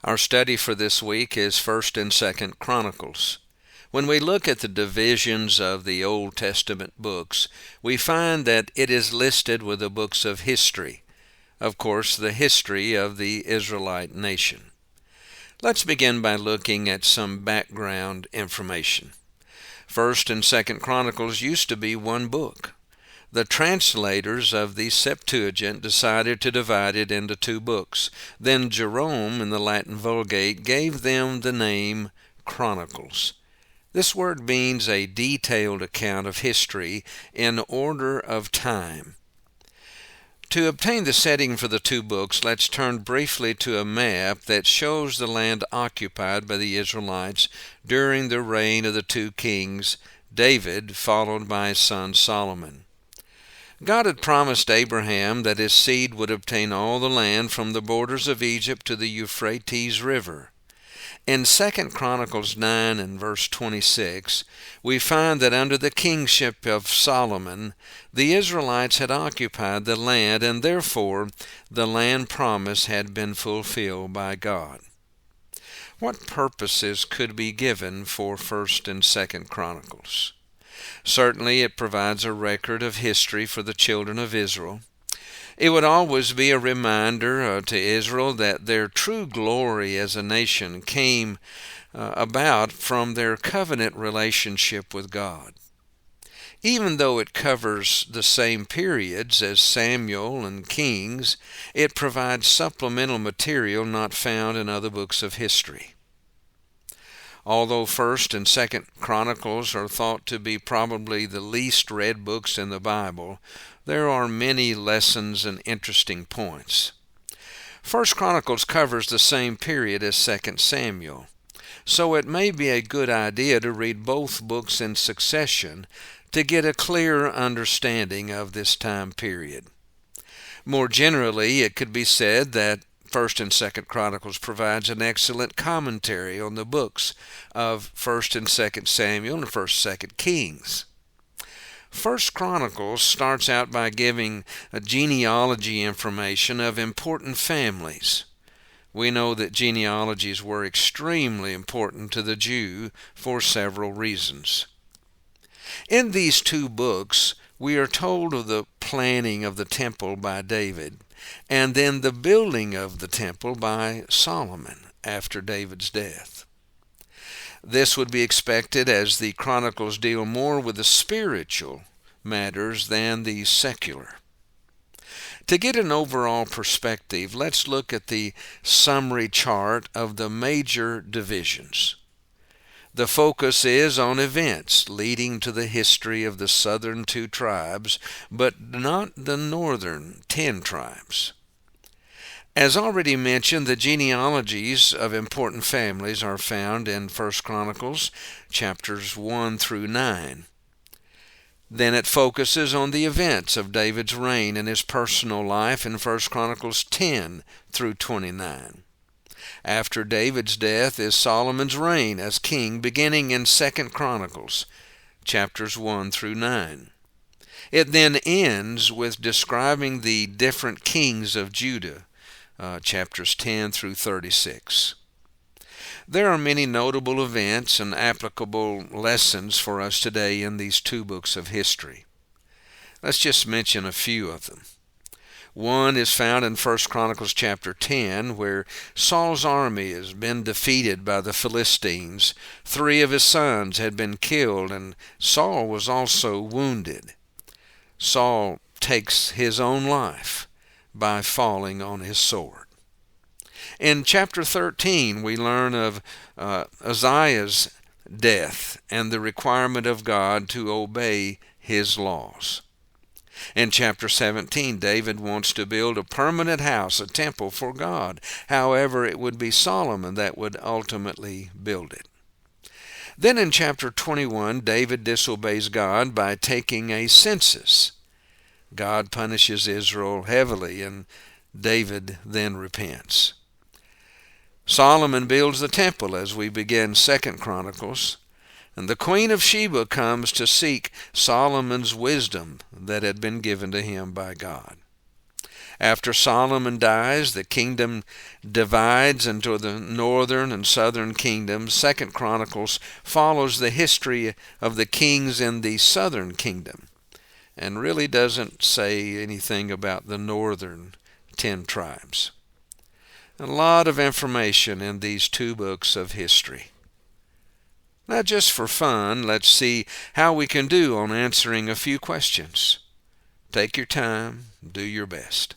Our study for this week is 1st and 2nd Chronicles. When we look at the divisions of the Old Testament books, we find that it is listed with the books of history. Of course, the history of the Israelite nation. Let's begin by looking at some background information. 1st and 2nd Chronicles used to be one book. The translators of the Septuagint decided to divide it into two books. Then Jerome in the Latin Vulgate gave them the name Chronicles. This word means a detailed account of history in order of time. To obtain the setting for the two books, let's turn briefly to a map that shows the land occupied by the Israelites during the reign of the two kings, David, followed by his son Solomon. God had promised Abraham that his seed would obtain all the land from the borders of Egypt to the Euphrates River. In 2 Chronicles 9 and verse 26, we find that under the kingship of Solomon, the Israelites had occupied the land, and therefore the land promise had been fulfilled by God. What purposes could be given for 1st and 2nd Chronicles? Certainly it provides a record of history for the children of Israel. It would always be a reminder to Israel that their true glory as a nation came about from their covenant relationship with God. Even though it covers the same periods as Samuel and Kings, it provides supplemental material not found in other books of history. Although 1st and 2nd Chronicles are thought to be probably the least read books in the Bible, there are many lessons and interesting points. 1st Chronicles covers the same period as 2nd Samuel, so it may be a good idea to read both books in succession to get a clear understanding of this time period. More generally, it could be said that 1st and 2nd Chronicles provides an excellent commentary on the books of 1st and 2nd Samuel and 1st, 2nd Kings. 1st Chronicles starts out by giving a genealogy information of important families. We know that genealogies were extremely important to the Jew for several reasons. In these two books, we are told of the planning of the temple by David, and then the building of the temple by Solomon after David's death. This would be expected as the Chronicles deal more with the spiritual matters than the secular. To get an overall perspective, let's look at the summary chart of the major divisions. The focus is on events leading to the history of the southern two tribes, but not the northern 10 tribes. As already mentioned, the genealogies of important families are found in 1st Chronicles chapters 1 through 9. Then it focuses on the events of David's reign and his personal life in 1st Chronicles 10 through 29. After David's death is Solomon's reign as king, beginning in 2nd Chronicles, chapters 1 through 9. It then ends with describing the different kings of Judah, chapters 10 through 36. There are many notable events and applicable lessons for us today in these two books of history. Let's just mention a few of them. One is found in 1st Chronicles chapter 10, where Saul's army has been defeated by the Philistines. 3 of his sons had been killed, and Saul was also wounded. Saul takes his own life by falling on his sword. In chapter 13, we learn of Uzziah's death and the requirement of God to obey his laws. In chapter 17, David wants to build a permanent house, a temple for God. However, it would be Solomon that would ultimately build it. Then in chapter 21, David disobeys God by taking a census. God punishes Israel heavily, and David then repents. Solomon builds the temple as we begin 2nd Chronicles. And the Queen of Sheba comes to seek Solomon's wisdom that had been given to him by God. After Solomon dies, the kingdom divides into the northern and southern kingdoms. Second Chronicles follows the history of the kings in the southern kingdom and really doesn't say anything about the northern 10 tribes. A lot of information in these 2 books of history. Now, just for fun, let's see how we can do on answering a few questions. Take your time, do your best.